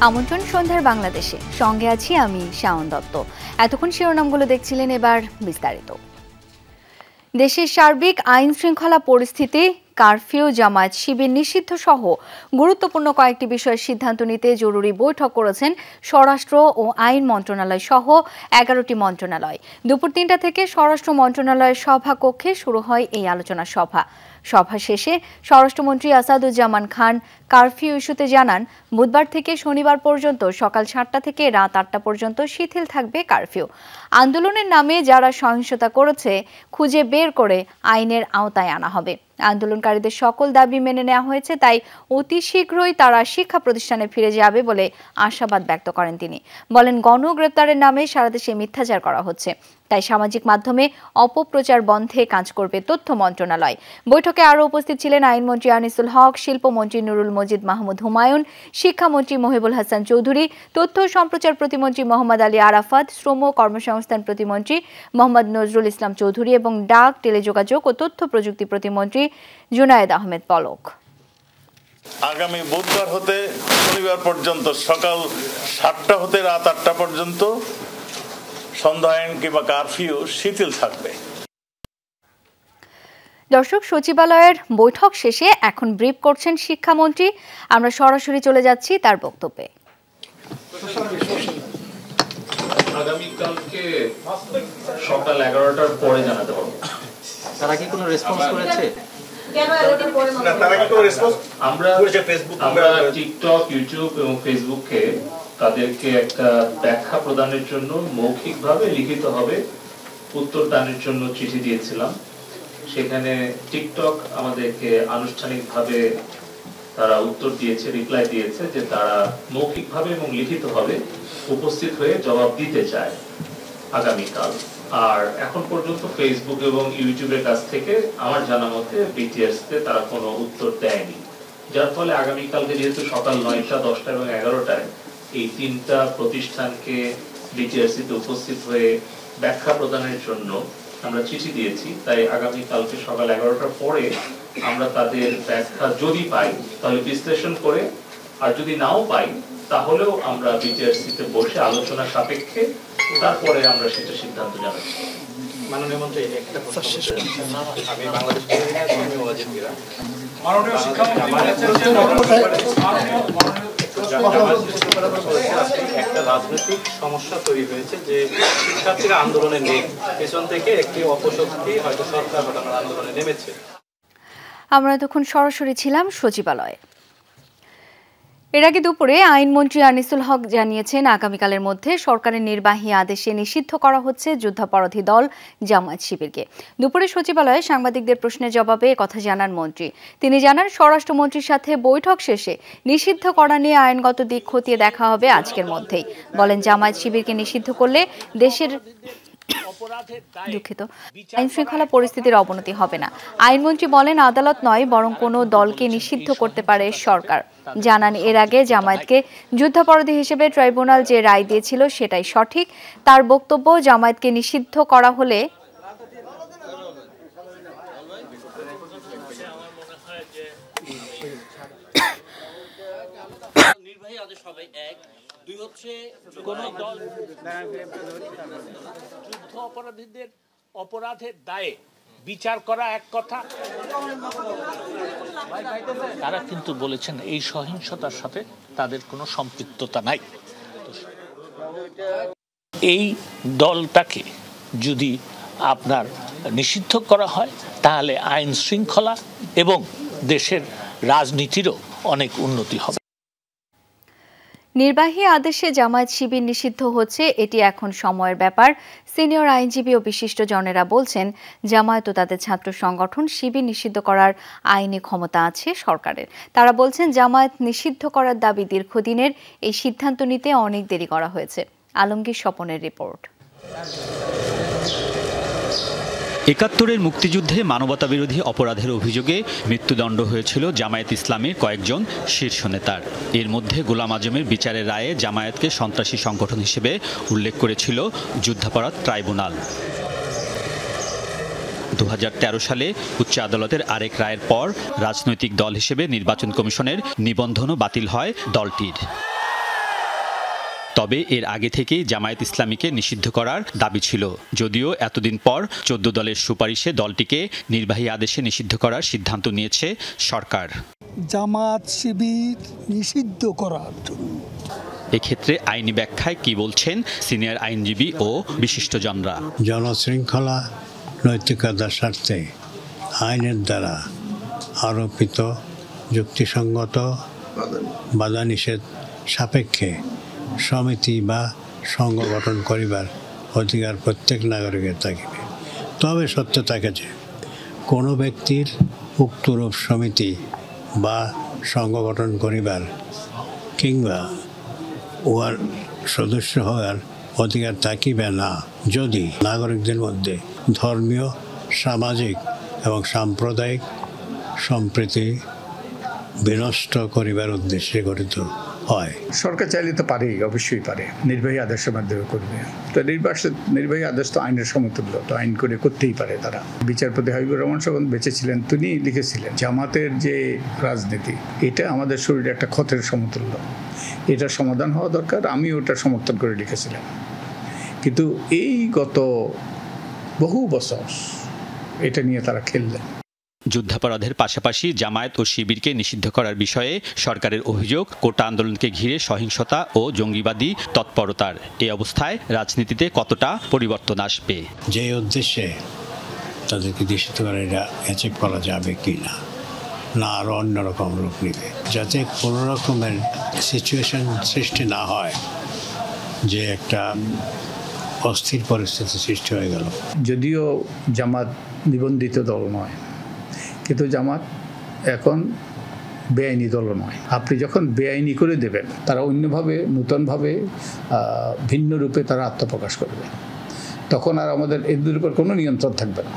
আমন্ত্রণ সন্ধ্যার বাংলাদেশে, সঙ্গে আছি আমি শাওন দত্ত। এতক্ষণ শিরোনামগুলো দেখছিলেন, এবার বিস্তারিত। দেশের সার্বিক আইন শৃঙ্খলা পরিস্থিতি, কারফিউ, জামায়াত শিবির নিষিদ্ধ সহ গুরুত্বপূর্ণ কয়েকটি বিষয়ের সিদ্ধান্ত নিতে জরুরি বৈঠক করেছেন স্বরাষ্ট্র ও আইন মন্ত্রণালয় সহ 11টি মন্ত্রণালয়। দুপুর 3টা থেকে স্বরাষ্ট্র মন্ত্রণালয়ের সভাকক্ষে শুরু হয় এই আলোচনা সভা। সভা শেষে স্বরাষ্ট্রমন্ত্রী আসাদুজ্জামান খান কারফিউ ইস্যুতে জানান, বুধবার থেকে শনিবার পর্যন্ত সকাল 7টা থেকে রাত 8টা পর্যন্ত শিথিল থাকবে কারফিউ। আন্দোলনের নামে যারা সহিংসতা করেছে খুঁজে বের করে আইনের আওতায় আনা হবে। আন্দোলনকারীদের সকল দাবি মেনে নেওয়া হয়েছে, তাই অতি শীঘ্রই তারা শিক্ষা প্রতিষ্ঠানে ফিরে যাবে বলে আশাবাদ ব্যক্ত করেন তিনি। বলেন, গণগ্রেপ্তারের নামে সারা দেশে মিথ্যাচার করা হচ্ছে, তাই সামাজিক মাধ্যমে অপপ্রচার বন্ধে কাজ করবে তথ্য মন্ত্রণালয়। বৈঠকে আরও উপস্থিত ছিলেন আইনমন্ত্রী আনিসুল হক, শিল্পমন্ত্রী নুরুল মজিদ মাহমুদ হুমায়ুন, শিক্ষামন্ত্রী মহিবুল হাসান চৌধুরী, তথ্য ও সম্প্রচার প্রতিমন্ত্রী মোহাম্মদ আলী আরাফাত, শ্রম ও কর্মসংস্থান প্রতিমন্ত্রী মোহাম্মদ নজরুল ইসলাম চৌধুরী এবং ডাক, টেলিযোগাযোগ ও তথ্য প্রযুক্তি প্রতিমন্ত্রী জুনায়েদ আহমেদ পলক। আগামী বুধবার হতে শনিবার পর্যন্ত সকাল 7টা হতে রাত 8টা পর্যন্ত সন্ধ্যা আইন কিংবা কারফিউ শিথিল থাকবে। দর্শক, সচিবালয়ের বৈঠক শেষে এখন ব্রিফ করছেন শিক্ষামন্ত্রী। আমরা সরাসরি চলে যাচ্ছি তার বক্তব্যে। আগামীকালকে সকাল 11টার পরে জানাতে পারবো। তারা কি কোনো রেসপন্স করেছে? আমরা টিকটক, ইউটিউব এবং ফেসবুকে তাদেরকে একটা ব্যাখ্যা প্রদানের জন্য মৌখিকভাবে লিখিতভাবে উত্তর দানের জন্য চিঠি দিয়েছিলাম। সেখানে টিকটক আমাদেরকে আনুষ্ঠানিকভাবে তারা উত্তর দিয়েছে, রিপ্লাই দিয়েছে যে তারা মৌখিকভাবে এবং লিখিতভাবে উপস্থিত হয়ে জবাব দিতে চায় আগামীকাল। আর এখন পর্যন্ত ফেসবুক এবং ইউটিউবের কাছ থেকে আমার জানা মতে বিটিআরসিতে তারা কোনো উত্তর দেয়নি, যার ফলে আগামীকালকে যেহেতু সকাল 9টা, 10টা এবং 11টায় এই 3টা প্রতিষ্ঠানকে বিটিআরসিতে উপস্থিত হয়ে ব্যাখ্যা প্রদানের জন্য আমরা চিঠি দিয়েছি, তাই আগামীকালকে সকাল 11টার পরে আমরা তাদের ব্যাখ্যা যদি পাই তাহলে বিশ্লেষণ করে, আর যদি নাও পাই তাহলেও আমরা বিটিআরসিতে বসে আলোচনা সাপেক্ষে তারপরে আমরা সেটা সিদ্ধান্ত জানাচ্ছি। মাননীয় মন্ত্রী, একটা আমি বাংলাদেশ একটা রাজনৈতিক সমস্যা তৈরি হয়েছে যে শিক্ষার্থীরা আন্দোলনে নেই, পেছন থেকে একটি অপশক্তি হয়তো সরকার ঘটানোর আন্দোলনে নেমেছে। আমরা তখন সরাসরি ছিলাম সচিবালয়ে। এর আগে দুপুরে আইনমন্ত্রী আনিসুল হক জানিয়েছেন, আগামীকালের মধ্যে সরকারের নির্বাহী আদেশে নিষিদ্ধ করা হচ্ছে যুদ্ধাপরাধী দল জামায়াত শিবিরকে। দুপুরে সচিবালয়ে সাংবাদিকদের প্রশ্নের জবাবে কথা জানান মন্ত্রী। তিনি জানান, স্বরাষ্ট্রমন্ত্রীর সাথে বৈঠক শেষে নিষিদ্ধ করা নিয়ে আইনগত দিক খতিয়ে দেখা হবে আজকের মধ্যেই। বলেন, জামায়াত শিবিরকে নিষিদ্ধ করলে দেশের আইন শৃঙ্খলা পরিস্থিতির অবনতি হবে না। আইনমন্ত্রী বলেন, আদালত নয় বরং কোনো দলকে নিষিদ্ধ করতে পারে সরকার। জানান, এর আগে জামায়াতকে যুদ্ধাপরাধী হিসেবে ট্রাইব্যুনাল যে রায় দিয়েছিল সেটাই সঠিক। তার বক্তব্য, জামায়াতকে নিষিদ্ধ করা হলে নির্বাহী আদেশ হবে এক, দুই হচ্ছে কোন দল যুদ্ধ অপরাধীদের অপরাধের দায়ে বিচার করা এক কথা। তারা কিন্তু বলেছেন এই সহিংসতার সাথে তাদের কোনো সম্পৃক্ততা নাই। এই দলটাকে যদি আপনার নিষিদ্ধ করা হয় তাহলে আইন শৃঙ্খলা এবং দেশের রাজনীতিরও অনেক উন্নতি হবে। নির্বাহী আদেশে জামায়াত শিবির নিষিদ্ধ হচ্ছে, এটি এখন সময়ের ব্যাপার। সিনিয়র আইনজীবী ও বিশিষ্টজনেরা বলছেন, জামায়াত ও তাদের ছাত্র সংগঠন শিবির নিষিদ্ধ করার আইনি ক্ষমতা আছে সরকারের। তারা বলছেন, জামায়াত নিষিদ্ধ করার দাবি দীর্ঘদিনের, এই সিদ্ধান্ত নিতে অনেক দেরি করা হয়েছে। আলমগীর স্বপনের রিপোর্ট। ৭১-এর মুক্তিযুদ্ধে মানবতাবিরোধী অপরাধের অভিযোগে মৃত্যুদণ্ড হয়েছিল জামায়াত ইসলামের কয়েকজন শীর্ষ নেতার। এর মধ্যে গোলাম আজমের বিচারের রায়ে জামায়াতকে সন্ত্রাসী সংগঠন হিসেবে উল্লেখ করেছিল যুদ্ধাপরাধ ট্রাইব্যুনাল। 2013 সালে উচ্চ আদালতের আরেক রায়ের পর রাজনৈতিক দল হিসেবে নির্বাচন কমিশনের নিবন্ধনও বাতিল হয় দলটির। তবে এর আগে থেকেই জামায়াত ইসলামীকে নিষিদ্ধ করার দাবি ছিল, যদিও এতদিন পর 14 দলের সুপারিশে দলটিকে নির্বাহী আদেশে নিষিদ্ধ করার সিদ্ধান্ত নিয়েছে সরকার। জামাত শিবির নিষিদ্ধ করার জন্য এক্ষেত্রে আইনি ব্যাখ্যায় কি বলছেন সিনিয়র আইনজীবী ও বিশিষ্টজনরা? জনশৃঙ্খলা নৈতিকতার স্বার্থে আইনের দ্বারা আরোপিত যুক্তিসঙ্গত বাধা নিষেধ সাপেক্ষে সমিতি বা সংঘ গঠন করিবার অধিকার প্রত্যেক নাগরিকের থাকিবে। তবে সত্য থাকে যে কোনো ব্যক্তির উক্তরূপ সমিতি বা সংঘ গঠন করিবার কিংবা উহার সদস্য হওয়ার অধিকার থাকিবে না যদি নাগরিকদের মধ্যে ধর্মীয়, সামাজিক এবং সাম্প্রদায়িক সম্প্রীতি বিনষ্ট করিবার উদ্দেশ্যে গঠিত হয়। সরকার চাইলে তো পারেই, অবশ্যই পারে, নির্বাহী আদেশের মাধ্যমে করবে। তো নির্বাহী আদেশ তো আইনের সমতুল্য, তো আইন করে করতেই পারে তারা। বিচারপতি হাবিবুর রহমান যখন বেঁচে ছিলেন তিনি লিখেছিলেন জামাতের যে রাজনীতি এটা আমাদের শরীরে একটা ক্ষতের সমতুল্য, এটা সমাধান হওয়া দরকার। আমি ওটা সমর্থন করে লিখেছিলাম, কিন্তু এই গত বহু বছর এটা নিয়ে তারা খেললেন। যুদ্ধাপরাধের পাশাপাশি জামায়াত ও শিবিরকে নিষিদ্ধ করার বিষয়ে সরকারের অভিযোগ কোটা আন্দোলনকে ঘিরে সহিংসতা ও জঙ্গিবাদী তৎপরতার। এই অবস্থায় রাজনীতিতে কতটা পরিবর্তন আসবে? যে উদ্দেশ্যে তাদেরকে নিষিদ্ধ করা এটা অ্যাচিভ করা যাবে কি না আরও অন্যরকম রূপ নেবে, যাতে কোনো রকমের সিচুয়েশন সৃষ্টি না হয় যে একটা অস্থির পরিস্থিতি সৃষ্টি হয়ে গেল। যদিও জামাত নিবন্ধিত দল নয়, কিন্তু জামাত এখন বেআইনি দল নয়। আপনি যখন বেআইনি করে দেবেন তারা অন্যভাবে, নূতনভাবে, ভিন্ন রূপে তারা আত্মপ্রকাশ করবে, তখন আর আমাদের এদের উপর কোনো নিয়ন্ত্রণ থাকবে না।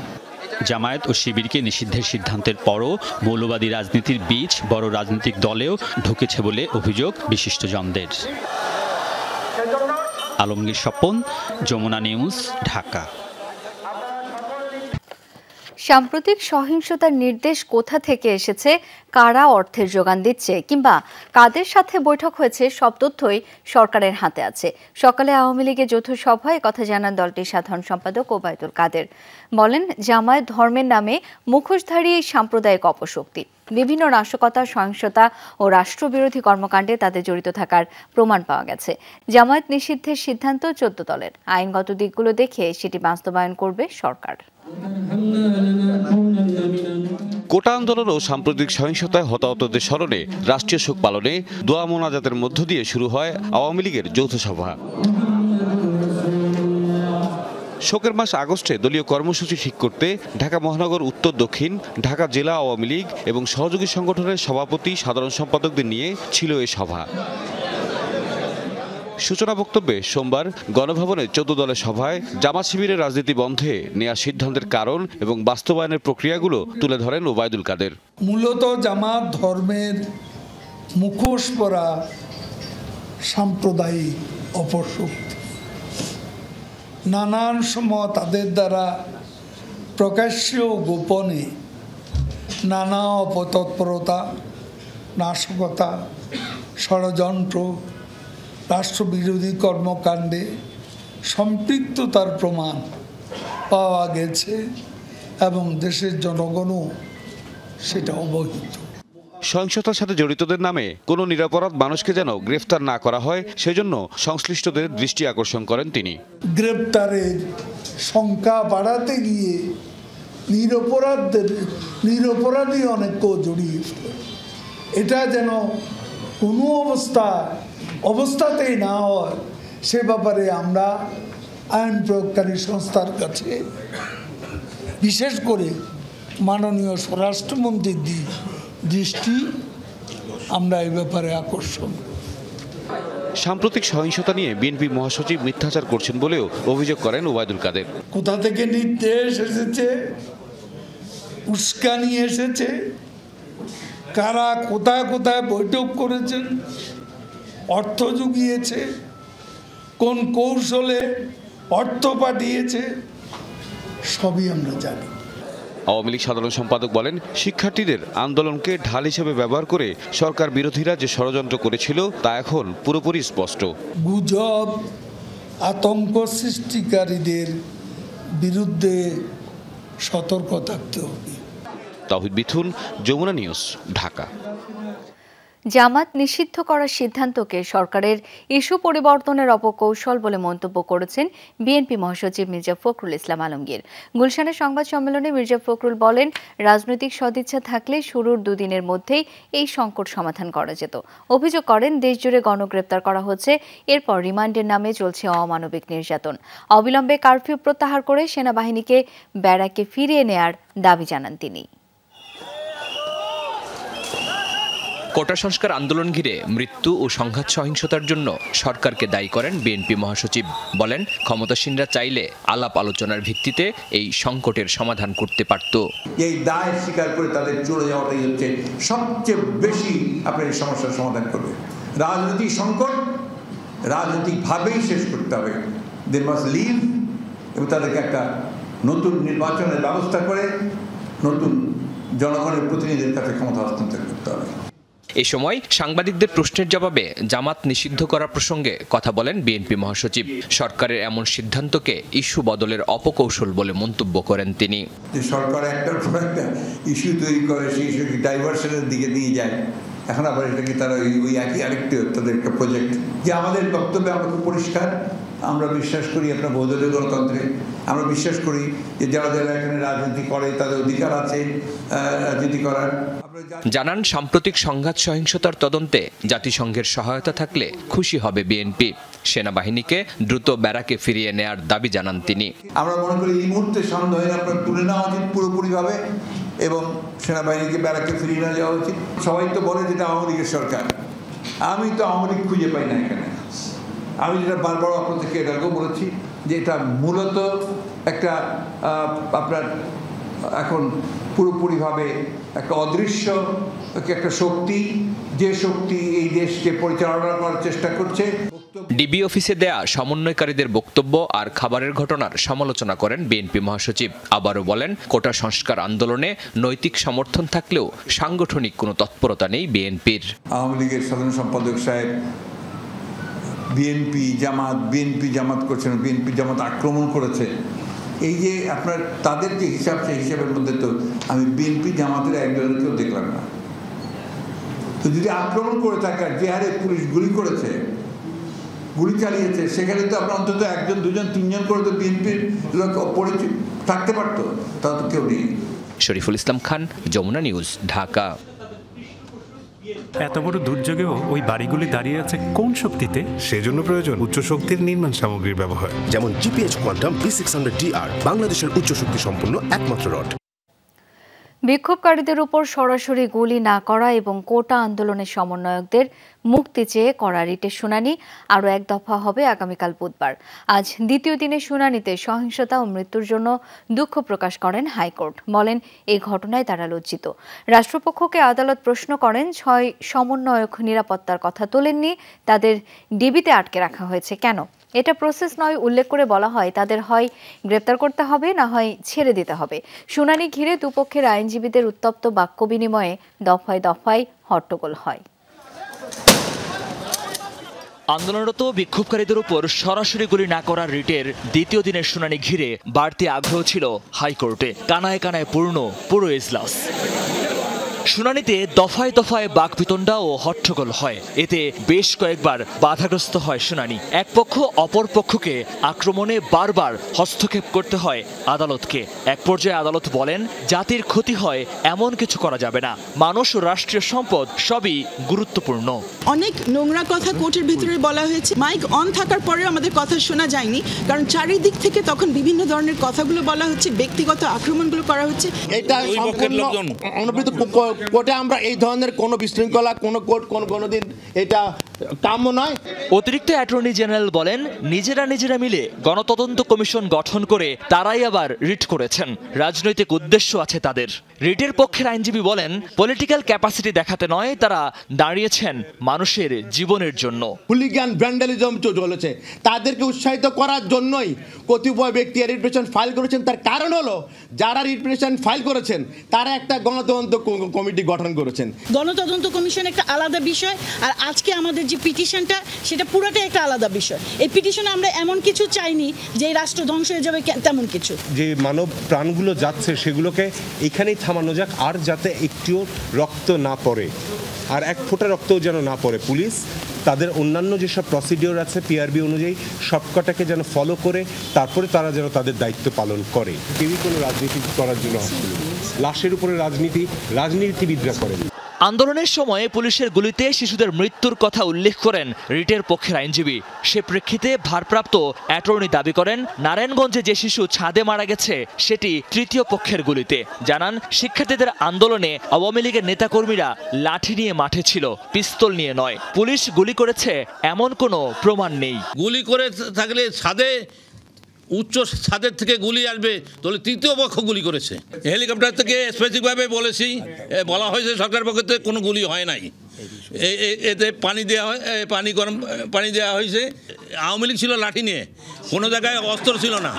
জামায়াত ও শিবিরকে নিষিদ্ধের সিদ্ধান্তের পরও মৌলবাদী রাজনীতির বীজ বড় রাজনৈতিক দলেও ঢুকেছে বলে অভিযোগ বিশিষ্টজনদের। আলমগীর স্বপন, যমুনা নিউজ, ঢাকা। সাম্প্রতিক সহিংসতার নির্দেশ কোথা থেকে এসেছে, কারা অর্থের যোগান দিচ্ছে কিংবা কাদের সাথে বৈঠক হয়েছে, সব তথ্যই সরকারের হাতে আছে। সকালে আওয়ামী লীগের যৌথ সভায় কথা জানান দলটির সাধারণ সম্পাদক ওবায়দুল কাদের। বলেন, জামায়াত ধর্মের নামে মুখোশধারী সাম্প্রদায়িক অপশক্তি। বিভিন্ন নাশকতা, সহিংসতা ও রাষ্ট্রবিরোধী কর্মকাণ্ডে তাদের জড়িত থাকার প্রমাণ পাওয়া গেছে। জামায়াত নিষিদ্ধের সিদ্ধান্ত 14 দলের। আইনগত দিকগুলো দেখে সেটি বাস্তবায়ন করবে সরকার। কোটা আন্দোলন ও সাম্প্রতিক সহিংসতায় হতাহতদের স্মরণে রাষ্ট্রীয় শোক পালনে দোয়া মোনাজাতের মধ্য দিয়ে শুরু হয় আওয়ামী লীগের যৌথ সভা। শোকের মাস আগস্টে দলীয় কর্মসূচি ঠিক করতে ঢাকা মহানগর উত্তর দক্ষিণ, ঢাকা জেলা আওয়ামী লীগ এবং সহযোগী সংগঠনের সভাপতি, সাধারণ সম্পাদকদের নিয়ে ছিল এ সভা। সূচনা বক্তব্যে সোমবার গণভবনে 14 দলের সভায় জামাত শিবিরের রাজনীতি বন্ধে নেওয়া সিদ্ধান্তের কারণ এবং বাস্তবায়নের প্রক্রিয়াগুলো তুলে ধরেন ওবায়দুল কাদের। মূলত জামাত ধর্মের মুখোশ পরা সাম্প্রদায়িক অপশক্তি, নানান সময় তাদের দ্বারা প্রকাশ্য গোপনে নানা অপতৎপরতা, নাশকতা, ষড়যন্ত্র, রাষ্ট্রবিরোধী কর্মকাণ্ডে সম্পৃক্ততার প্রমাণ পাওয়া গেছে এবং দেশের জনগণও সেটা অবহিত। সহিংসতার সাথে জড়িতদের নামে কোনো নিরপরাধ মানুষকে যেন গ্রেফতার না করা হয়, সেজন্য সংশ্লিষ্টদের দৃষ্টি আকর্ষণ করেন তিনি। গ্রেফতারের সংখ্যা বাড়াতে গিয়ে নিরপরাধী অনেককেও জড়িয়ে এটা যেন কোনো অবস্থাতেই না হয়, সে ব্যাপারে আমরা আইন প্রয়োগকারী সংস্থার কাছে, বিশেষ করে মাননীয় স্বরাষ্ট্রমন্ত্রীর দৃষ্টি আমরা এই ব্যাপারে আকর্ষণ। সাম্প্রতিক সহিংসতা নিয়ে বিএনপি মহাসচিব মিথ্যাচার করছেন বলেও অভিযোগ করেন ওবায়দুল কাদের। কোথা থেকে নির্দেশ এসেছে, উস্কানি এসেছে, কারা কোথায় কোথায় বৈঠক করেছেন, অর্থ জুগিয়েছে, কোন কৌশলে অর্থ পাঠিয়েছে, সবই আমরা জানি। আওয়ামী লীগ সাধারণ সম্পাদক বলেন, শিক্ষার্থীদের আন্দোলনকে ঢাল হিসেবে ব্যবহার করে সরকার বিরোধীরা যে ষড়যন্ত্র করেছিল তা এখন পুরোপুরি স্পষ্ট। গুজব, আতঙ্ক সৃষ্টিকারীদের বিরুদ্ধে সতর্ক থাকতে হবে। তাওহিদ বিথুন, যমুনা নিউজ, ঢাকা। জামাত নিষিদ্ধ করার সিদ্ধান্তকে সরকারের ইস্যু পরিবর্তনের অপকৌশল বলে মন্তব্য করেছেন বিএনপি মহাসচিব মির্জা ফখরুল ইসলাম আলমগীর। গুলশানের সংবাদ সম্মেলনে মির্জা ফখরুল বলেন, রাজনৈতিক সদিচ্ছা থাকলে শুরুর দুদিনের মধ্যেই এই সংকট সমাধান করা যেত। অভিযোগ করেন, দেশজুড়ে গণগ্রেপ্তার করা হচ্ছে, এরপর রিমান্ডের নামে চলছে অমানবিক নির্যাতন। অবিলম্বে কারফিউ প্রত্যাহার করে সেনাবাহিনীকে ব্যারাকে ফিরিয়ে নেয়ার দাবি জানান তিনি। কোটা সংস্কার আন্দোলন ঘিরে মৃত্যু ও সংঘাত সহিংসতার জন্য সরকারকে দায়ী করেন বিএনপি মহাসচিব। বলেন, ক্ষমতাসীনরা চাইলে আলাপ আলোচনার ভিত্তিতে এই সংকটের সমাধান করতে পারত। এই দায় স্বীকার করে তাদের চলে যাওয়াটাই হচ্ছে সবচেয়ে বেশি আপনার এই সমস্যার সমাধান করবে। রাজনৈতিক সংকট রাজনৈতিকভাবেই শেষ করতে হবে। দে মাস্ট লিভ, এবং তাদেরকে একটা নতুন নির্বাচনের ব্যবস্থা করে নতুন জনগণের প্রতিনিধিদের কাছে ক্ষমতা হস্তান্তর করতে হবে। এ সময় সাংবাদিকদের প্রশ্নের জবাবে জামাত নিষিদ্ধ করার প্রসঙ্গে কথা বলেন বিএনপি মহাসচিব। সরকারের এমন সিদ্ধান্তকে ইস্যু বদলের অপকৌশল বলে মন্তব্য করেন তিনি। সরকার একটার পর একটা ইস্যু তৈরি করে, সেই ইস্যুকে ডাইভার্সনের দিকে নিয়ে যায়। এখন আবার এটাকে তারা ওই একই আরেকটি তাদের একটা প্রজেক্ট। যে আমাদের বক্তব্যে আমরা খুব পরিষ্কার, আমরা বিশ্বাস করি আপনার বহুদলীয় গণতন্ত্রে। আমরা বিশ্বাস করি যে যারা যারা এখানে রাজনীতি করে তাদের অধিকার আছে রাজনীতি করার। জানান, সাম্প্রতিক সংঘাত সহিংসতার তদন্তে জাতিসংঘের সহায়তা থাকলে খুশি হবে বিএনপি। সেনাবাহিনীকে দ্রুত ব্যারাকে ফিরিয়ে নেয়ার দাবি জানান তিনি। আমরা মনে করি এই মুহূর্তে সন্দেহের আপনার তুলে নেওয়া উচিত পুরোপুরিভাবে, এবং সেনাবাহিনীকে ব্যারাকে ফিরিয়ে নিয়ে যাওয়া উচিত। সবাই তো বলে যেটা আওয়ামী লীগের সরকার, আমি তো আওয়ামী লীগ খুঁজে পাই না এখানে। আমি যেটা বারবার আপনাদেরকে এর আগেও বলেছি যে এটা মূলত একটা আপনার এখন পুরোপুরিভাবে একটা অদৃশ্য একটা শক্তি, যে শক্তি এই দেশকে পরিচালনা করার চেষ্টা করছে। ডিবি অফিসে দেয়া সমন্বয়কারীদের বক্তব্য আর খাবারের ঘটনার সমালোচনা করেন বিএনপি মহাসচিব। আবারও বলেন, কোটা সংস্কার আন্দোলনে নৈতিক সমর্থন থাকলেও সাংগঠনিক কোনো তৎপরতা নেই বিএনপির। আওয়ামী লীগের সাধারণ সম্পাদক সাহেব বিএনপি জামাত করছেন, বিএনপি জামাত আক্রমণ করেছে। এই যে আপনার তাদের যে হিসাব, সেই হিসাবের মধ্যে তো আমি বিএনপি জামাতের একজনকেও দেখলাম না। তো যদি আক্রমণ করে থাকে, যে হারে পুলিশ গুলি করেছে, গুলি চালিয়েছে, সেখানে তো আপনার অন্তত একজন, দুজন, তিনজন করে তো বিএনপির লোক পরিচিত থাকতে পারত, তা তো কেউ নেই। শরীফুল ইসলাম খান, যমুনা নিউজ, ঢাকা। এত বড় দুর্যোগেও ওই বাড়িগুলি দাঁড়িয়ে আছে কোন শক্তিতে? সেজন্য প্রয়োজন উচ্চ শক্তির নির্মাণ সামগ্রীর ব্যবহার, যেমন জিপিএইচ কোয়ান্টাম B600DR, বাংলাদেশের উচ্চ শক্তি সম্পন্ন একমাত্র রড। বিক্ষোভকারীদের উপর সরাসরি গুলি না করা এবং কোটা আন্দোলনের সমন্বয়কদের মুক্তি চেয়ে করা রিটের শুনানি আরও এক দফা হবে আগামীকাল বুধবার। আজ দ্বিতীয় দিনের শুনানিতে সহিংসতা ও মৃত্যুর জন্য দুঃখ প্রকাশ করেন হাইকোর্ট। বলেন, এই ঘটনায় তারা লজ্জিত। রাষ্ট্রপক্ষকে আদালত প্রশ্ন করেন, 6 সমন্বয়ক নিরাপত্তার কথা তোলেননি, তাদের ডিবিতে আটকে রাখা হয়েছে কেন? এটা প্রসেস নয় উল্লেখ করে বলা হয়, তাদের হয় গ্রেপ্তার করতে হবে, না হয় ছেড়ে দিতে হবে। শুনানি ঘিরে দুপক্ষের আইনজীবীদের উত্তপ্ত বাক্য বিনিময়ে দফায় দফায় হট্টগোল হয়। আন্দোলনরত বিক্ষোভকারীদের উপর সরাসরি গুলি না করার রিটের দ্বিতীয় দিনের শুনানি ঘিরে বাড়তি আগ্রহ ছিল হাইকোর্টে। কানায় কানায় পূর্ণ পুরো এজলাস। শুনানিতে দফায় দফায় বাকবিতণ্ডা ও হট্টগোল হয়। এতে বেশ কয়েকবার বাধাগ্রস্ত হয় শুনানি। এক পক্ষ অপর পক্ষকে আক্রমণে বারবার হস্তক্ষেপ করতে হয় আদালতকে। এক পর্যায়ে আদালত বলেন, জাতির ক্ষতি হয় এমন কিছু করা যাবে না, মানুষ ও রাষ্ট্রীয় সম্পদ সবই গুরুত্বপূর্ণ। অনেক নোংরা কথা কোর্টের ভিতরে বলা হয়েছে, মাইক অন থাকার পরেও আমাদের কথা শোনা যায়নি, কারণ চারিদিক থেকে তখন বিভিন্ন ধরনের কথাগুলো বলা হচ্ছে, ব্যক্তিগত আক্রমণগুলো করা হচ্ছে। এটা কোর্টে আমরা এই ধরনের কোনো বিশৃঙ্খলা, কোনো কোর্ট কোনোদিন এটা কাম্য নয়। অতিরিক্ত অ্যাটর্নি জেনারেল বলেন, নিজেরা মিলে গণতদন্ত কমিশন গঠন করে তারাই আবার রিট করেছেন। রাজনৈতিক উদ্দেশ্য আছে তাদের। রিটের পক্ষের আইনজীবী বলেন, পলিটিক্যাল ক্যাপাসিটি দেখাতে নয়, তারা দাঁড়িয়েছেন মানুষের জীবনের জন্য। হুলিগান ভ্যান্ডালিজম চলেছে, তাদেরকে উৎসাহিত করার জন্যই কতিপয় ব্যক্তি রিট পিটিশন ফাইল করেছেন। তার কারণ হলো যারা রিট পিটিশন ফাইল করেছেন তারা একটা গণতদন্ত কমিটি গঠন করেছেন। গণতদন্ত কমিশন একটা আলাদা বিষয়, আর আজকে আমাদের যে পিটিশনটা সেটা পুরোটাই একটা আলাদা বিষয়। এই পিটিশনে আমরা এমন কিছু চাইনি যে রাষ্ট্র ধ্বংস হয়ে যাবে, তেমন কিছু। যে মানব প্রাণগুলো যাচ্ছে সেগুলোকে এখানেই থামানো যাক, আর যাতে একটিও রক্ত না পড়ে, আর এক ফোঁটা রক্তও যেন না পড়ে। পুলিশ তাদের অন্যান্য যেসব প্রসিডিওর আছে পিআরবি অনুযায়ী সবকটাকে যেন ফলো করে তারপরে তারা যেন তাদের দায়িত্ব পালন করে। কেউই কোনো রাজনীতি করার জন্য আসছিল, লাশের উপরে রাজনীতিবিদরা করেন। আন্দোলনের সময় পুলিশের গুলিতে শিশুদের মৃত্যুর কথা উল্লেখ করেন রিটের পক্ষের আইনজীবী। সে প্রেক্ষিতে ভারপ্রাপ্ত অ্যাটর্নি দাবি করেন, নারায়ণগঞ্জে যে শিশু ছাদে মারা গেছে সেটি তৃতীয় পক্ষের গুলিতে। জানান, শিক্ষার্থীদের আন্দোলনে আওয়ামী লীগের নেতাকর্মীরা লাঠি নিয়ে মাঠে ছিল, পিস্তল নিয়ে নয়। পুলিশ গুলি করেছে এমন কোনো প্রমাণ নেই। গুলি করে থাকলে ছাদে উচ্চ ছাদের থেকে গুলি আসবে, তাহলে তৃতীয় পক্ষ গুলি করেছে। হেলিকপ্টার থেকে স্পেসিফিকভাবে বলা হয়েছে সরকার পক্ষ থেকে কোনো গুলি হয় নাই। এতে গরম পানি দেওয়া হয়েছে। আওয়ামী লীগ ছিল লাঠি নিয়ে, কোনো জায়গায় অস্ত্র ছিল না।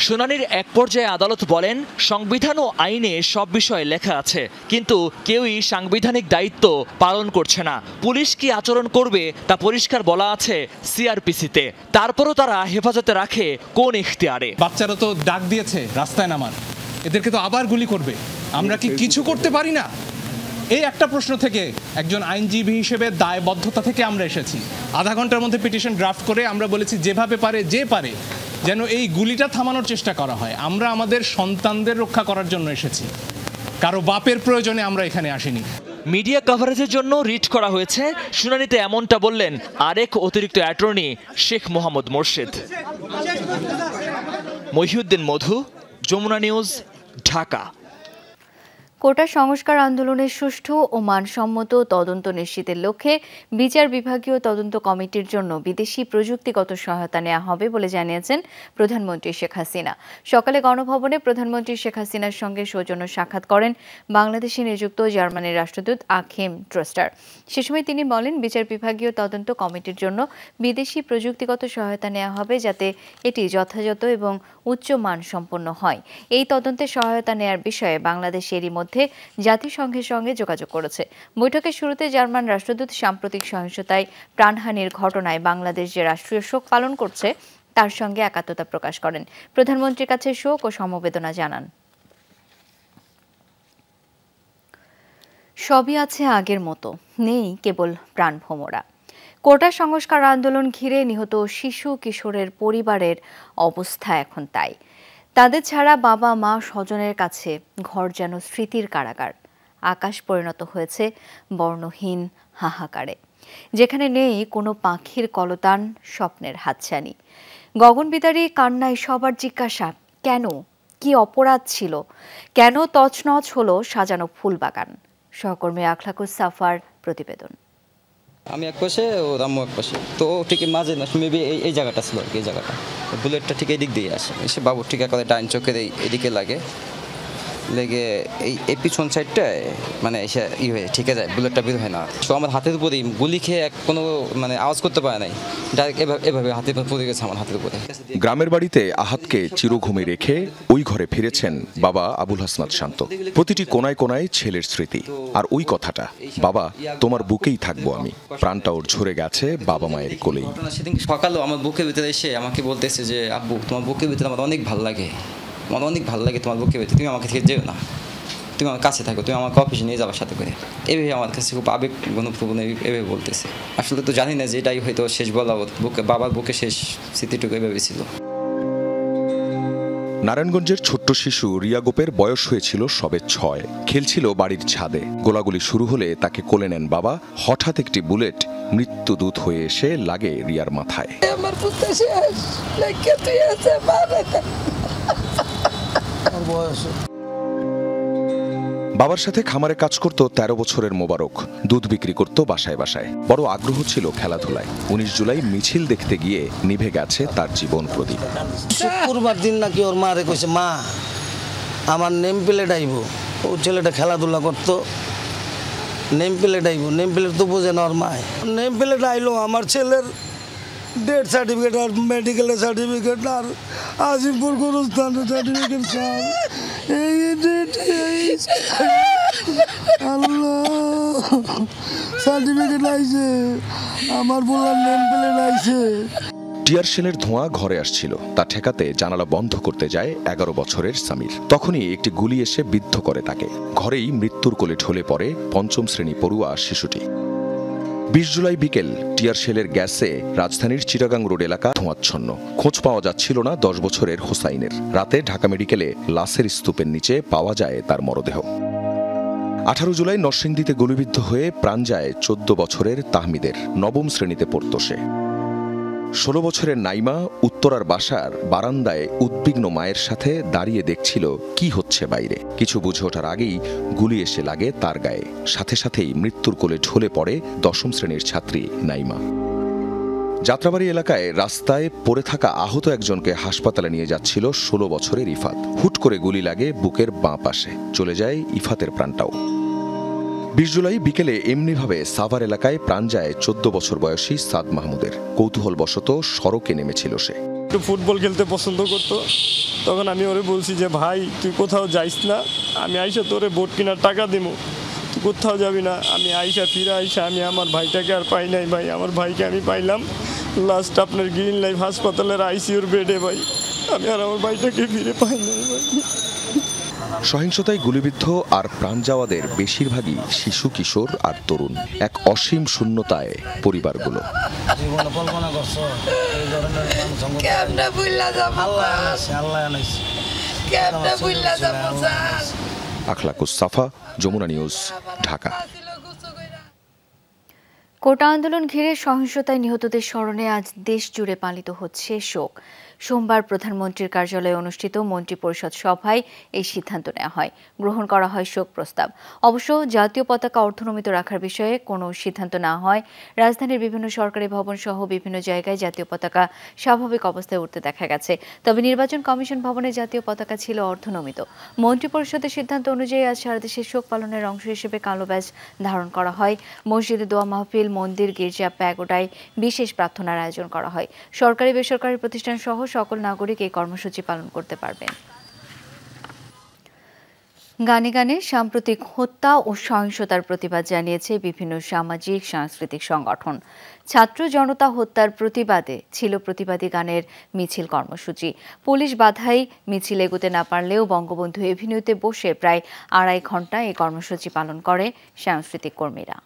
শুনানির এক পর্যায়ে আদালত বলেন, সংবিধান ও আইনে সব বিষয় লেখা আছে, কিন্তু কেউই সাংবিধানিক দায়িত্ব পালন করছে না। পুলিশ কি আচরণ করবে তা পরিষ্কার বলা আছে সিআরপিসিতে। তারপরও তারা হেফাজতে রাখে কোন ইখতিয়ারে? বাচ্চারা তো ডাক দিয়েছে রাস্তায় নামার, এদেরকে তো আবার গুলি করবে, আমরা কি কিছু করতে পারি না? এই একটা প্রশ্ন থেকে একজন আইনজীবী হিসেবে দায়বদ্ধতা থেকে আমরা এসেছি। আধা ঘন্টার মধ্যে পিটিশন ড্রাফট করে আমরা বলেছি যেভাবে পারে যে পারে যেন এই গুলিটা থামানোর চেষ্টা করা হয়। আমরা আমাদের সন্তানদের রক্ষা করার জন্য এসেছি, কারো বাপের প্রয়োজনে আমরা এখানে আসিনি। মিডিয়া কভারেজের জন্য রিট করা হয়েছে। শুনানিতে এমনটা বললেন আরেক অতিরিক্ত অ্যাটর্নি শেখ মোহাম্মদ মোর্শেদ। মহিউদ্দিন মধু, যমুনা নিউজ, ঢাকা। কোটা সংস্কার আন্দোলনের সুষ্ঠু ও মানসম্মত তদন্ত নিশ্চিতের লক্ষ্যে বিচার বিভাগীয় তদন্ত কমিটির জন্য বিদেশি প্রযুক্তিগত সহায়তা নেওয়া হবে বলে জানিয়েছেন প্রধানমন্ত্রী শেখ হাসিনা। সকালে গণভবনে প্রধানমন্ত্রী শেখ হাসিনার সঙ্গে সৌজন্য সাক্ষাৎ করেন বাংলাদেশে নিযুক্ত জার্মানির রাষ্ট্রদূত আখিম ট্রস্টার। সে সময় তিনি বলেন, বিচার বিভাগীয় তদন্ত কমিটির জন্য বিদেশি প্রযুক্তিগত সহায়তা নেওয়া হবে যাতে এটি যথাযথ এবং উচ্চ মানসম্পন্ন হয়। এই তদন্তে সহায়তা নেয়ার বিষয়ে বাংলাদেশ এরই মধ্যে জাতিসংঘের সঙ্গে যোগাযোগ করেছে। বৈঠকের শুরুতে জার্মান রাষ্ট্রদূত সাম্প্রতিক সহিংসতায় প্রাণহানির ঘটনায় বাংলাদেশ যে রাষ্ট্রীয় শোক পালন করছে তার সঙ্গে একাত্মতা প্রকাশ করেন। প্রধানমন্ত্রীর কাছে শোক ও সমবেদনা জানান। সবই আছে আগের মতো, নেই কেবল প্রাণভোমরা। কোটা সংস্কার আন্দোলন ঘিরে নিহত শিশু কিশোরের পরিবারের অবস্থা এখন তাই। তাদের ছাড়া বাবা মা স্বজনের কাছে ঘর যেন স্মৃতির কারাগার। আকাশ পরিণত হয়েছে বর্ণহীন হাহাকারে, যেখানে নেই কোনো পাখির কলতান, স্বপ্নের হাতছানি। গগনবিদারী কান্নায় সবার জিজ্ঞাসা, কেন? কি অপরাধ ছিল? কেন তছনছ হলো সাজানো ফুলবাগান? সহকর্মী আখলাকুস সাফার প্রতিবেদন। আমি এক পাশে ও রাম্মু এক পাশে, তো ঠিক মাঝে না মেবি এই জায়গাটা ছিল আর কি। এই জায়গাটা বুলেটটা ঠিক এই দিক দিয়ে আসে, এসে বাবুর ঠিক একেবারে ডাইন চোখের এইদিকে লাগে, লেগে এই পিছন সাইডটায় মানে এসে হয়ে ঠিক আছে, বুলেটটা বের হয় না। তো আমার হাতের উপরেই গুলি খেয়ে কোনো মানে আওয়াজ করতে পারে নাই, ডাইরেক্ট এভাবে হাতের উপর পড়ে গেছে আমার হাতের উপরে। গ্রামের বাড়িতে আহাতকে চিরঘুমে রেখে ওই ঘরে ফিরেছেন বাবা আবুল হাসনাত শান্ত। প্রতিটি কোনায় কোনায় ছেলের স্মৃতি, আর ওই কথাটা, বাবা তোমার বুকেই থাকবো আমি। প্রাণটা ওর ঝরে গেছে বাবা মায়ের কোলেই। সেদিন সকালেও আমার বুকের ভিতরে এসে আমাকে বলতেছে যে আব্বু তোমার বুকের ভিতরে আমার অনেক ভালো লাগে, আমার অনেক ভালো লাগে তোমার বুকের ভিতরে, তুমি আমাকে থেকে যেও না, তুমি আমার কাছে থাকো, তুমি আমাকে অফিসে নিয়ে যাবার সাথে করে। এভাবে আমার কাছে খুব আবেগ ঘনপ্রবণ এভাবে বলতেছে। আসলে তো জানি না যে এটাই হয়তো শেষ বলা, বুকে বাবার বুকে শেষ স্মৃতিটুকু এভাবে ছিল। নারায়ণগঞ্জের ছোট্ট শিশু রিয়া গোপের বয়স হয়েছিল সবে 6। খেলছিল বাড়ির ছাদে। গোলাগুলি শুরু হলে তাকে কোলে নেন বাবা। হঠাৎ একটি বুলেট মৃত্যুদূত হয়ে এসে লাগে রিয়ার মাথায়। বাবার সাথে খামারে কাজ করত 13 বছরের মোবারক। দুধ বিক্রি করত বাসায় বাসায়। বড় আগ্রহ ছিল খেলাধুলায়। 19 জুলাই মিছিল দেখতে গিয়ে নিভে গেছে তার জীবন প্রদীপ। শুক্রবার দিন নাকি ওর মারে কইছে, মা আমার নেম প্লেট আইব। ও ছেলেটা খেলাধুলা করতো, নেম প্লেট আইব। নেম প্লেট তো বোঝে না ওর মায়। নেম প্লেট আইলো, আমার ছেলের ডেথ সার্টিফিকেট আর মেডিকেলের সার্টিফিকেট আর আজিমপুর গোরস্থানের সার্টিফিকেট স্যার। আল্লাহ সার্টিফিকেট আইছে, আমার বলার নেম প্লেট আইছে। টিয়ার শেলের ধোঁয়া ঘরে আসছিল, তা ঠেকাতে জানালা বন্ধ করতে যায় 11 বছরের সামির। তখনই একটি গুলি এসে বিদ্ধ করে তাকে। ঘরেই মৃত্যুর কোলে ঢলে পড়ে 5ম শ্রেণী পড়ুয়া শিশুটি। 20 জুলাই বিকেল টিয়ার শেলের গ্যাসে রাজধানীর চিটাগাং রোড এলাকা ধোঁয়াচ্ছন্ন। খোঁজ পাওয়া যাচ্ছিল না 10 বছরের হোসাইনের। রাতে ঢাকা মেডিকেলে লাশের স্তূপের নিচে পাওয়া যায় তার মরদেহ। 18 জুলাই নরসিংদীতে গুলিবিদ্ধ হয়ে প্রাণ যায় 14 বছরের তাহমিদের। 9ম শ্রেণীতে পড়ত সে। 16 বছরের নাইমা উত্তরার বাসার বারান্দায় উদ্বিগ্ন মায়ের সাথে দাঁড়িয়ে দেখছিল কি হচ্ছে বাইরে। কিছু বুঝে ওঠার আগেই গুলি এসে লাগে তার গায়ে। সাথে সাথেই মৃত্যুর কোলে ঢলে পড়ে 10ম শ্রেণীর ছাত্রী নাইমা। যাত্রাবাড়ি এলাকায় রাস্তায় পড়ে থাকা আহত একজনকে হাসপাতালে নিয়ে যাচ্ছিল 16 বছরের ইফাত। হুট করে গুলি লাগে বুকের বাঁ পাশে। চলে যায় ইফাতের প্রাণটাও। 20 জুলাই বিকেলে এমনিভাবে সাভার এলাকায় প্রাণ যায় 14 বছর বয়সী সাদ মাহমুদের। কৌতূহলবশত সড়কে নেমেছিল সে। একটু ফুটবল খেলতে পছন্দ করত। তখন আমি ওরে বলছি যে ভাই তুই কোথাও যাইস না, আমি আইসা তোরে বোট কেনার টাকা দিব, তুই কোথাও যাবি না। আমি ফিরে আইসা আমি আমার ভাইটাকে আর পাই নাই ভাই। আমার ভাইকে আমি পাইলাম লাস্ট আপনার গ্রিন লাইফ হাসপাতালের আইসিইউর বেডে ভাই। আমি আর আমার ভাইটাকে ফিরে পাই নাই ভাই। সহিংসতায় গুলিবিদ্ধ আর প্রাণ যাওয়াদের বেশিরভাগই শিশু, কিশোর আর তরুণ। এক অসীম শূন্যতায় পরিবারগুলো। আখলাকুস সাফা, যমুনা নিউজ, ঢাকা। কোটা আন্দোলন ঘিরে সহিংসতায় নিহতদের স্মরণে আজ দেশ জুড়ে পালিত হচ্ছে শোক। সোমবার প্রধানমন্ত্রীর কার্যালয়ে অনুষ্ঠিত মন্ত্রিপরিষদ সভায় এই সিদ্ধান্ত নেওয়া হয়। গ্রহণ করা হয় শোক প্রস্তাব। অবশ্য জাতীয় পতাকা অর্ধনমিত রাখার বিষয়ে কোনো সিদ্ধান্ত না হয়। রাজধানীর বিভিন্ন সরকারি ভবন সহ বিভিন্ন জায়গায় জাতীয় পতাকা স্বাভাবিক অবস্থায় উঠতে দেখা গেছে। তবে নির্বাচন কমিশন ভবনে জাতীয় পতাকা ছিল অর্ধনমিত। মন্ত্রিপরিষদের সিদ্ধান্ত অনুযায়ী আজ সারা দেশে শোক পালনের অংশ হিসেবে কালো ব্যাজ ধারণ করা হয়। মসজিদে দোয়া মাহফিল, মন্দির, গির্জা, প্যাগোডায় বিশেষ প্রার্থনার আয়োজন করা হয়। সরকারি বেসরকারি প্রতিষ্ঠান সহ সকল নাগরিক এই কর্মসূচি পালন করতে পারবেন। গানে গানে সাম্প্রতিক হত্যা ও সহিংসতার প্রতিবাদ জানিয়েছে বিভিন্ন সামাজিক সাংস্কৃতিক সংগঠন। ছাত্র জনতা হত্যার প্রতিবাদে ছিল প্রতিবাদী গানের মিছিল কর্মসূচি। পুলিশ বাধায় মিছিল এগোতে না পারলেও বঙ্গবন্ধু এভিনিউতে বসে প্রায় 2.5 ঘণ্টা এই কর্মসূচি পালন করে সাংস্কৃতিক কর্মীরা।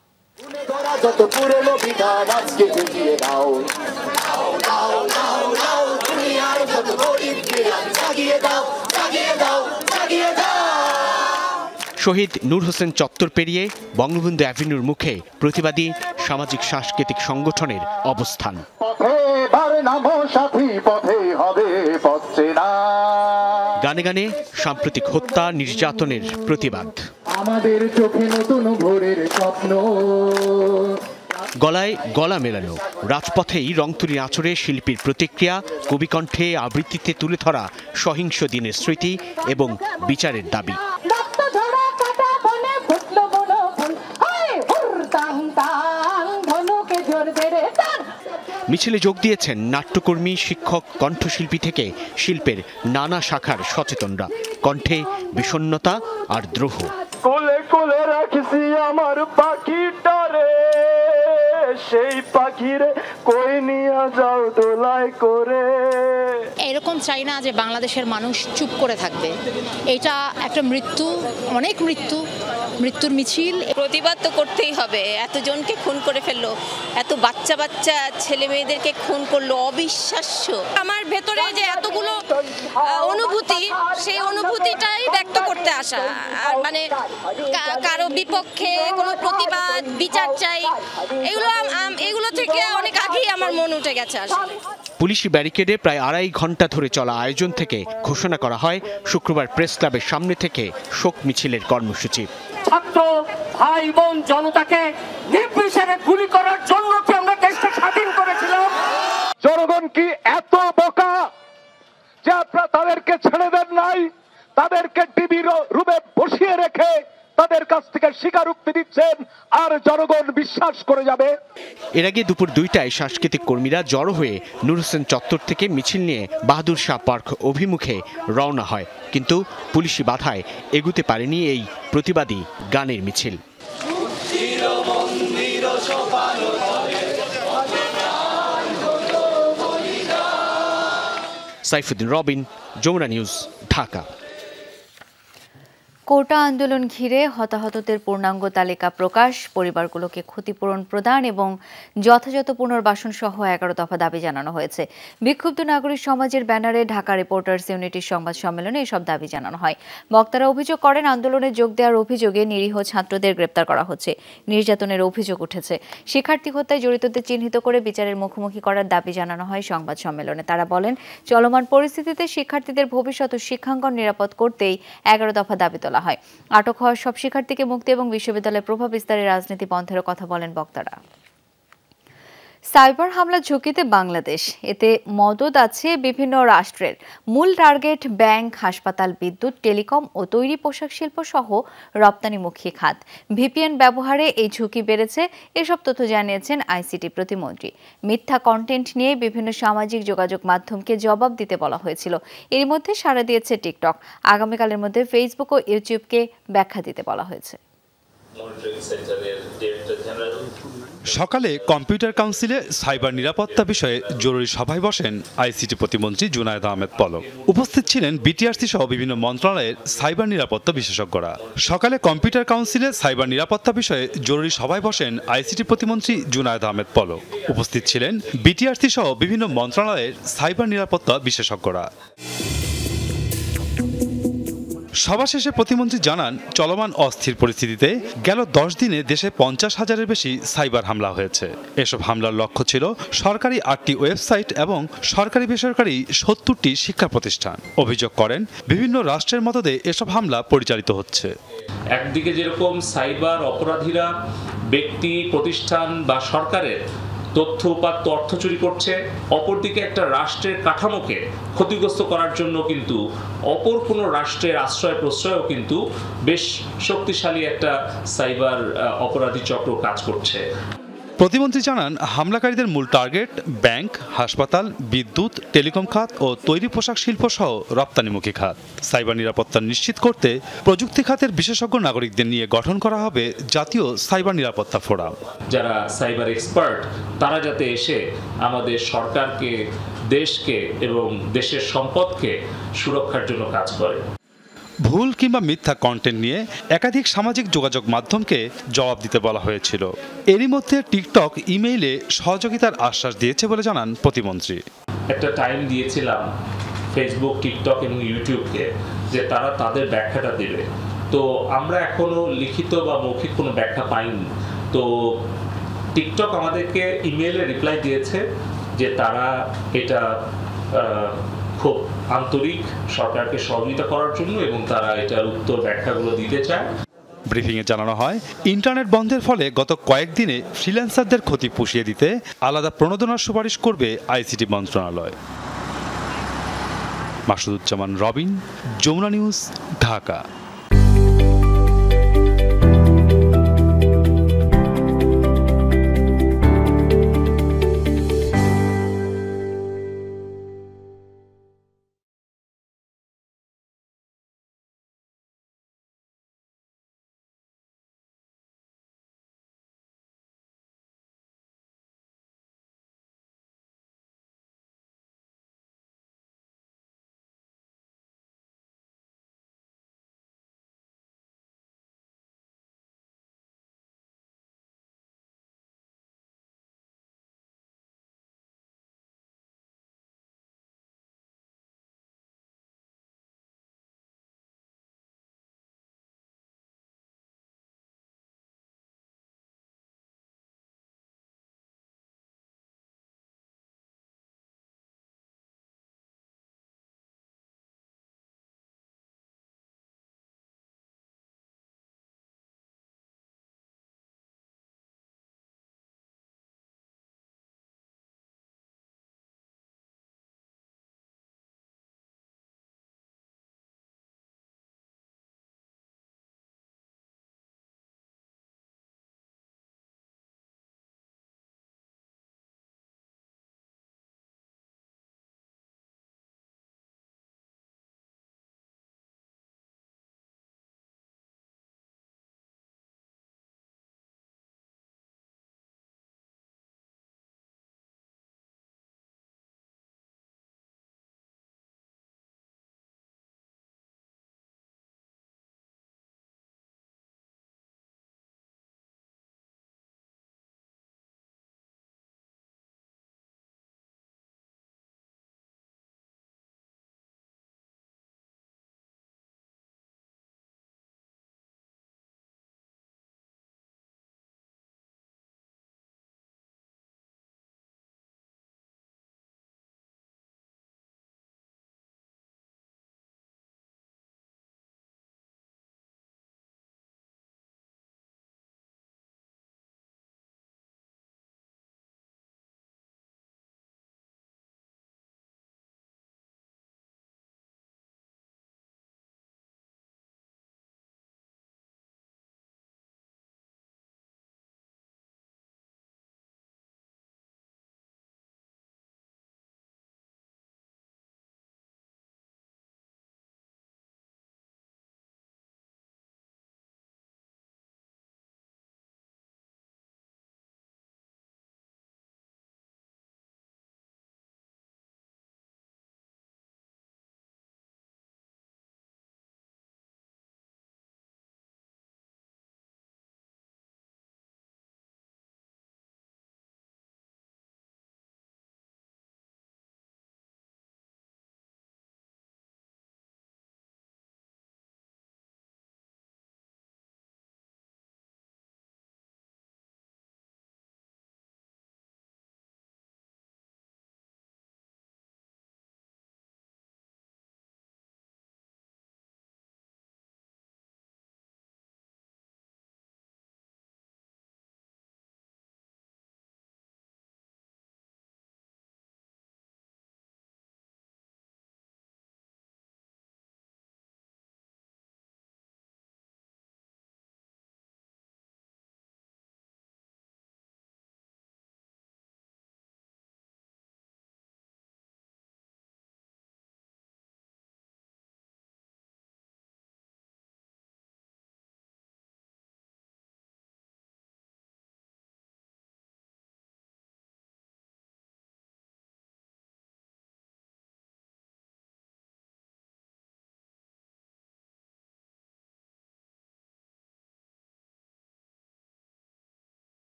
শহীদ নূর হোসেন চত্বর পেরিয়ে বঙ্গবন্ধু অ্যাভিনিউর মুখে প্রতিবাদী সামাজিক সাংস্কৃতিক সংগঠনের অবস্থান। গানে গানে সাম্প্রতিক হত্যা নির্যাতনের প্রতিবাদ। আমাদের চোখে নতুন ভোরের স্বপ্ন। গলায় গলা মেলানো, রাজপথেই রংতুলি আঁচড়ে শিল্পীর প্রতিক্রিয়া, কবিকণ্ঠে আবৃত্তিতে তুলে ধরা সহিংস দিনের স্মৃতি এবং বিচারের দাবি। মিছিলে যোগ দিয়েছেন নাট্যকর্মী, শিক্ষক, কণ্ঠশিল্পী থেকে শিল্পের নানা শাখার সচেতনরা। কণ্ঠে বিষণ্ণতা আর দ্রোহ। কোলে কোলে রাখছি আমার পাখিটারে, সেই পাখিরে কই নিয়ে যাও দোলায় করে। এরকম চাই না যে বাংলাদেশের মানুষ চুপ করে থাকবে। এটা একটা মৃত্যু, অনেক মৃত্যুর মিছিল। প্রতিবাদ তো করতেই হবে। এতজনকে খুন করে ফেললো, এত বাচ্চা বাচ্চা ছেলে মেয়েদেরকে খুন করলো, অবিশ্বাস্য। আমার ভেতরে যে এতগুলো অনুভূতি, সেই অনুভূতিটাই ব্যক্ত করতে আসা। আর মানে কারো বিপক্ষে কোনো প্রতিবাদ, বিচার চাই, এগুলো থেকে অনেক আগেই আমার মন উঠে গেছে আসলে। পুলিশি ব্যারিকেডে প্রায় 2.5 ঘন্টা ধরে চলা আয়োজন থেকে ঘোষণা করা হয় শুক্রবার প্রেস ক্লাবের সামনে থেকে শোক মিছিলের কর্মসূচি। ছাত্র ভাই বোন জনতাকে নির্বিচারে গুলি করার জন্য কি আমরা দেশটা স্বাধীন করেছিলাম? জনগণ কি এত বোকা যে আপনারা তাদেরকে ছেড়ে দেন নাই? তাদেরকে ডিবির রূপে বসিয়ে রেখে তাদের কাছ থেকে স্বীকারোক্তি দিচ্ছেন আর জনগণ বিশ্বাস করে যাবে। এর আগে দুপুর 2টায় সাংস্কৃতিক কর্মীরা জড়ো হয়ে নূর হোসেন চত্বর থেকে মিছিল নিয়ে বাহাদুর শাহ পার্ক অভিমুখে রওনা হয়, কিন্তু পুলিশি বাধায় এগুতে পারেনি এই প্রতিবাদী গানের মিছিল। সাইফুদ্দিন রবিন, যমুনা নিউজ, ঢাকা। কোটা আন্দোলন ঘিরে হতাহতদের পূর্ণাঙ্গ তালিকা প্রকাশ, পরিবারগুলোকে ক্ষতিপূরণ প্রদান এবং যথাযথ পুনর্বাসন সহ 11 দফা দাবি জানানো হয়েছে। বিক্ষুব্ধ নাগরিক সমাজের ব্যানারে ঢাকা রিপোর্টার্স ইউনিটির সংবাদ সম্মেলনে এসব দাবি জানানো হয়। বক্তারা অভিযোগ করেন, আন্দোলনে যোগ দেওয়ার অভিযোগে নিরীহ ছাত্রদের গ্রেপ্তার করা হচ্ছে, নির্যাতনের অভিযোগ উঠেছে। শিক্ষার্থী হত্যায় জড়িতদের চিহ্নিত করে বিচারের মুখোমুখি করার দাবি জানানো হয় সংবাদ সম্মেলনে। তারা বলেন, চলমান পরিস্থিতিতে শিক্ষার্থীদের ভবিষ্যৎ ও শিক্ষাঙ্গন নিরাপদ করতেই 11 দফা দাবি তোলা হয়। আটক হওয়া সব শিক্ষার্থীকে মুক্তি এবং বিশ্ববিদ্যালয়ের প্রভাব বিস্তারের রাজনীতি বন্ধের কথা বলেন বক্তারা। সাইবার হামলার ঝুঁকিতে বাংলাদেশ, এতে মদদ আছে বিভিন্ন রাষ্ট্রের। মূল টার্গেট ব্যাংক, হাসপাতাল, বিদ্যুৎ, টেলিকম ও তৈরি পোশাক শিল্প সহ রপ্তানিমুখী খাত। ভিপিএন ব্যবহারে এই ঝুঁকি বেড়েছে, এসব তথ্য জানিয়েছেন আইসিটি প্রতিমন্ত্রী। মিথ্যা কন্টেন্ট নিয়ে বিভিন্ন সামাজিক যোগাযোগ মাধ্যমকে জবাব দিতে বলা হয়েছিল। এর মধ্যে সাড়া দিয়েছে টিকটক। আগামীকালের মধ্যে ফেসবুক ও ইউটিউবকে ব্যাখ্যা দিতে বলা হয়েছে। সকালে কম্পিউটার কাউন্সিলে সাইবার নিরাপত্তা বিষয়ে জরুরি সভায় বসেন আইসিটি প্রতিমন্ত্রী জুনায়েদ আহমেদ পলক। উপস্থিত ছিলেন বিটিআরসি সহ বিভিন্ন মন্ত্রণালয়ের সাইবার নিরাপত্তা বিশেষজ্ঞরা। সকালে কম্পিউটার কাউন্সিলে সাইবার নিরাপত্তা বিষয়ে জরুরি সভায় বসেন আইসিটি প্রতিমন্ত্রী জুনায়েদ আহমেদ পলক। উপস্থিত ছিলেন বিটিআরসি সহ বিভিন্ন মন্ত্রণালয়ের সাইবার নিরাপত্তা বিশেষজ্ঞরা। সভা শেষে প্রতিমন্ত্রী জানান, চলমান অস্থির পরিস্থিতিতে গেল 10 দিনে দেশে 50,000-এর বেশি সাইবার হামলা হয়েছে। এসব হামলার লক্ষ্য ছিল সরকারি 8টি ওয়েবসাইট এবং সরকারি বেসরকারি 70টি শিক্ষা প্রতিষ্ঠান। অভিযোগ করেন, বিভিন্ন রাষ্ট্রের মদদে এসব হামলা পরিচালিত হচ্ছে। একদিকে যেরকম সাইবার অপরাধীরা ব্যক্তি, প্রতিষ্ঠান বা সরকারের তথ্য উপাত্ত অর্থ চুরি করছে, অপরদিকে একটা রাষ্ট্রের কাঠামোকে ক্ষতিগ্রস্ত করার জন্য কিন্তু অপর কোনো রাষ্ট্রের আশ্রয় প্রশ্রয়ও কিন্তু বেশ শক্তিশালী একটা সাইবার অপরাধী চক্র কাজ করছে। প্রতিমন্ত্রী জানান, হামলাকারীদের মূল টার্গেট ব্যাংক, হাসপাতাল, বিদ্যুৎ, টেলিকম খাত ও তৈরি পোশাক শিল্প সহ রপ্তানিমুখী খাত। সাইবার নিরাপত্তা নিশ্চিত করতে প্রযুক্তি খাতের বিশেষজ্ঞ নাগরিকদের নিয়ে গঠন করা হবে জাতীয় সাইবার নিরাপত্তা ফোরাম। যারা সাইবার এক্সপার্ট, তারা যাতে এসে আমাদের সরকারকে, দেশকে এবং দেশের সম্পদকে সুরক্ষার জন্য কাজ করে। ভুল কিংবা মিথ্যা কন্টেন্ট নিয়ে একাধিক সামাজিক যোগাযোগ মাধ্যমকে জবাব দিতে বলা হয়েছিল। এরই মধ্যে টিকটক ইমেইলে সহযোগিতার আশ্বাস দিয়েছে বলে জানান প্রতিমন্ত্রী। একটা টাইম দিয়েছিলাম ফেসবুক, টিকটক এবং ইউটিউবকে যে তারা তাদের ব্যাখ্যাটা দেবে। তো আমরা এখনো লিখিত বা মৌখিক কোনো ব্যাখ্যা পাইনি। তো টিকটক আমাদেরকে ইমেইলে রিপ্লাই দিয়েছে যে তারা এটা খুব আন্তরিক সরকারকে সহযোগিতা করার জন্য এবং তারা এটার উত্তর ব্যাখ্যাগুলো দিতে চায়। ব্রিফিংয়ে জানানো হয়, ইন্টারনেট বন্ধের ফলে গত কয়েকদিনে ফ্রিল্যান্সারদের ক্ষতি পুষিয়ে দিতে আলাদা প্রণোদনার সুপারিশ করবে আইসিটি মন্ত্রণালয়। মাসুদুজ্জামান রবিন, যমুনা নিউজ, ঢাকা।